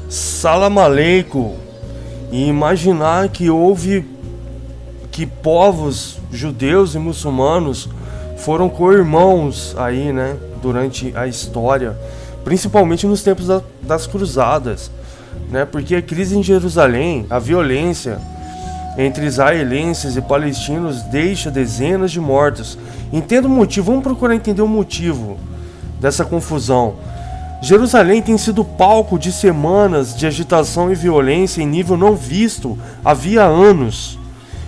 Salam aleikum, e imaginar que povos judeus e muçulmanos foram co-irmãos aí, né, durante a história, principalmente nos tempos das cruzadas, né, porque a crise em Jerusalém, a violência entre israelenses e palestinos deixa dezenas de mortos. Entenda o motivo, vamos procurar entender o motivo dessa confusão. Jerusalém tem sido palco de semanas de agitação e violência em nível não visto havia anos,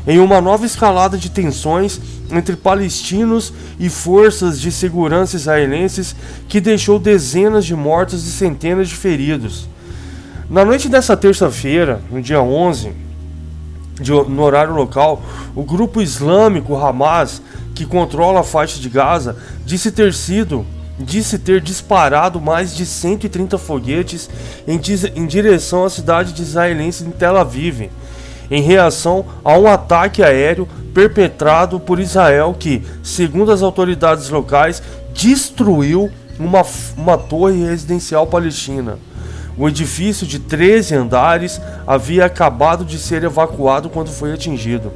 em uma nova escalada de tensões entre palestinos e forças de segurança israelenses que deixou dezenas de mortos e centenas de feridos. Na noite dessa terça-feira, no dia 11, no horário local, o grupo islâmico Hamas, que controla a faixa de Gaza, disse ter disparado mais de 130 foguetes em direção à cidade de israelense em Tel Aviv, em reação a um ataque aéreo perpetrado por Israel que, segundo as autoridades locais, destruiu uma torre residencial palestina. O edifício de 13 andares havia acabado de ser evacuado quando foi atingido.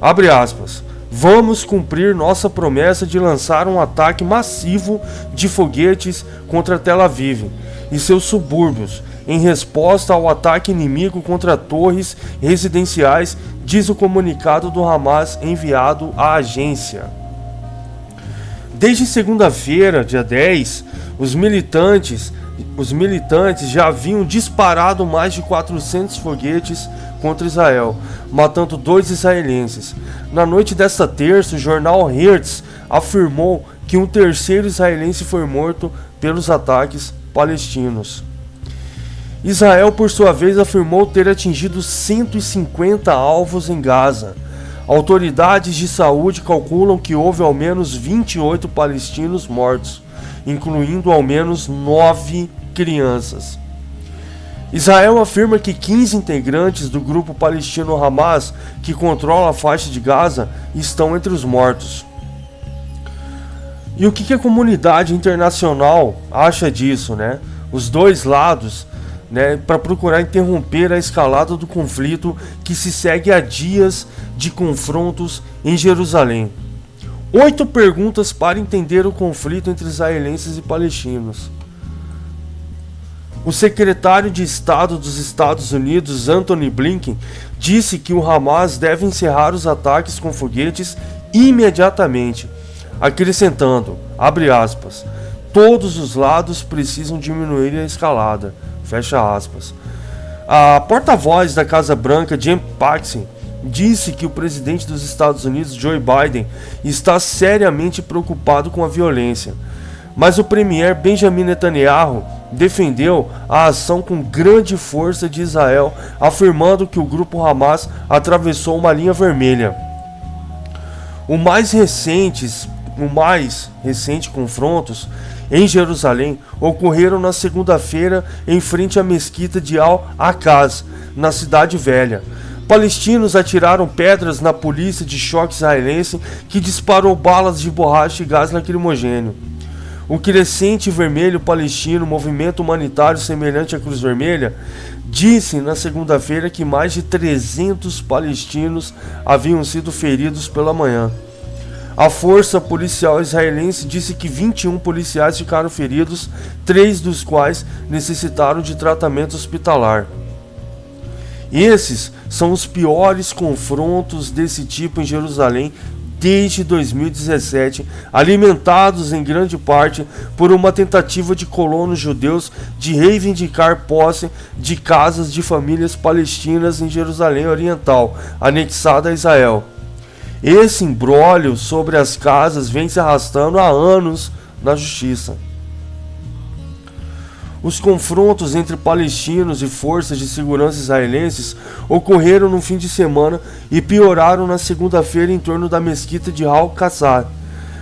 Abre aspas. Vamos cumprir nossa promessa de lançar um ataque massivo de foguetes contra Tel Aviv e seus subúrbios, em resposta ao ataque inimigo contra torres residenciais, diz o comunicado do Hamas enviado à agência. Desde segunda-feira, dia 10, os militantes já haviam disparado mais de 400 foguetes contra Israel, matando 2 israelenses. Na noite desta terça, o jornal Hertz afirmou que um terceiro israelense foi morto pelos ataques palestinos. Israel, por sua vez, afirmou ter atingido 150 alvos em Gaza. Autoridades de saúde calculam que houve ao menos 28 palestinos mortos, incluindo ao menos 9 crianças. Israel afirma que 15 integrantes do grupo palestino Hamas, que controla a faixa de Gaza, estão entre os mortos. E o que a comunidade internacional acha disso, né? Os dois lados, né, para procurar interromper a escalada do conflito que se segue a dias de confrontos em Jerusalém. 8 perguntas para entender o conflito entre israelenses e palestinos. O secretário de Estado dos Estados Unidos, Antony Blinken, disse que o Hamas deve encerrar os ataques com foguetes imediatamente, acrescentando, abre aspas, todos os lados precisam diminuir a escalada, fecha aspas. A porta-voz da Casa Branca, Jen Psaki, disse que o presidente dos Estados Unidos, Joe Biden, está seriamente preocupado com a violência, mas o premier Benjamin Netanyahu defendeu a ação com grande força de Israel, afirmando que o grupo Hamas atravessou uma linha vermelha. Os mais recentes confrontos em Jerusalém ocorreram na segunda-feira em frente à mesquita de Al-Aqsa, na Cidade Velha. Palestinos atiraram pedras na polícia de choque israelense, que disparou balas de borracha e gás lacrimogêneo. O Crescente Vermelho Palestino, movimento humanitário semelhante à Cruz Vermelha, disse na segunda-feira que mais de 300 palestinos haviam sido feridos pela manhã. A força policial israelense disse que 21 policiais ficaram feridos, 3 dos quais necessitaram de tratamento hospitalar. Esses são os piores confrontos desse tipo em Jerusalém desde 2017, alimentados em grande parte por uma tentativa de colonos judeus de reivindicar posse de casas de famílias palestinas em Jerusalém Oriental, anexada a Israel. Esse imbróglio sobre as casas vem se arrastando há anos na justiça. Os confrontos entre palestinos e forças de segurança israelenses ocorreram no fim de semana e pioraram na segunda-feira em torno da mesquita de Al-Aqsa.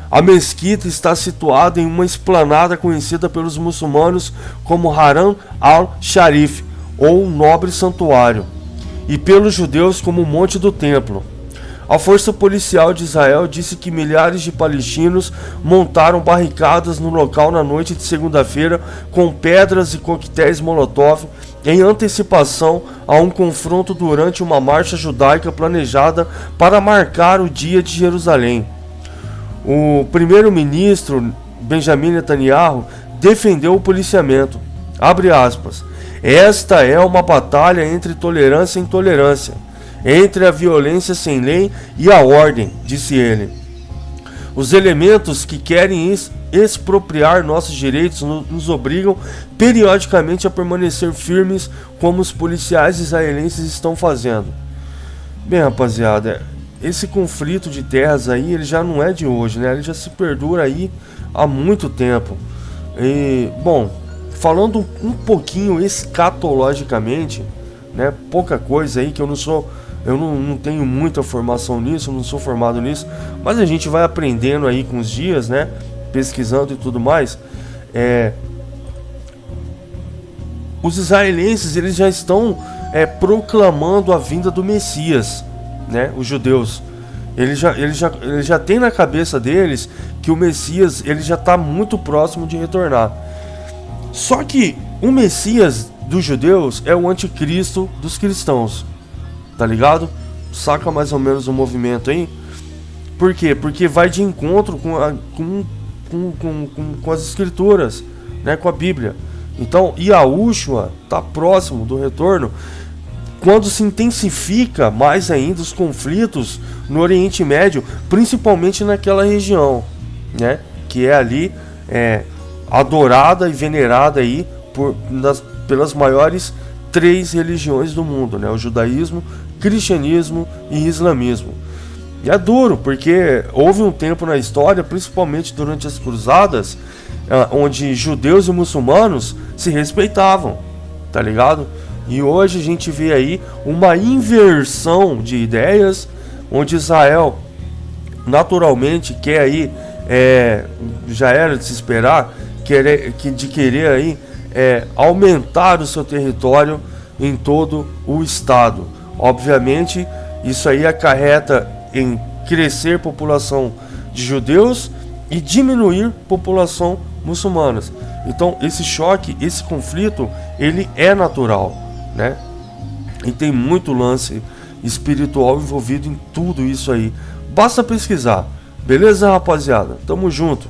A mesquita está situada em uma esplanada conhecida pelos muçulmanos como Haram al-Sharif, ou Nobre Santuário, e pelos judeus como o Monte do Templo. A força policial de Israel disse que milhares de palestinos montaram barricadas no local na noite de segunda-feira com pedras e coquetéis Molotov em antecipação a um confronto durante uma marcha judaica planejada para marcar o Dia de Jerusalém. O primeiro-ministro Benjamin Netanyahu defendeu o policiamento. Abre aspas. Esta é uma batalha entre tolerância e intolerância, entre a violência sem lei e a ordem, disse ele. Os elementos que querem expropriar nossos direitos nos obrigam periodicamente a permanecer firmes, como os policiais israelenses estão fazendo. Bem, rapaziada, esse conflito de terras aí, ele já não é de hoje, né? Ele já se perdura aí há muito tempo. E, bom, falando um pouquinho escatologicamente, né? Pouca coisa aí, que eu não tenho muita formação nisso, eu não sou formado nisso, mas a gente vai aprendendo aí com os dias, né? Pesquisando e tudo mais. Os israelenses, eles já estão proclamando a vinda do Messias, né? Os judeus, eles já têm na cabeça deles que o Messias, ele já está muito próximo de retornar. Só que o Messias dos judeus é o anticristo dos cristãos, tá ligado? Saca mais ou menos o movimento aí? Por quê? Porque vai de encontro com as escrituras, né? Com a Bíblia. Então, Yahushua está próximo do retorno quando se intensifica mais ainda os conflitos no Oriente Médio, principalmente naquela região, né? Que é ali adorada e venerada aí pelas maiores 3 religiões do mundo, né? O judaísmo, cristianismo e islamismo. E é duro, porque houve um tempo na história, principalmente durante as cruzadas, onde judeus e muçulmanos se respeitavam, tá ligado? E hoje a gente vê aí uma inversão de ideias, onde Israel naturalmente quer aí, já era de se esperar, de querer aí aumentar o seu território em todo o estado. Obviamente, isso aí acarreta em crescer população de judeus e diminuir população muçulmanas. Então, esse choque, esse conflito, ele é natural, né? E tem muito lance espiritual envolvido em tudo isso aí. Basta pesquisar. Beleza, rapaziada? Tamo junto.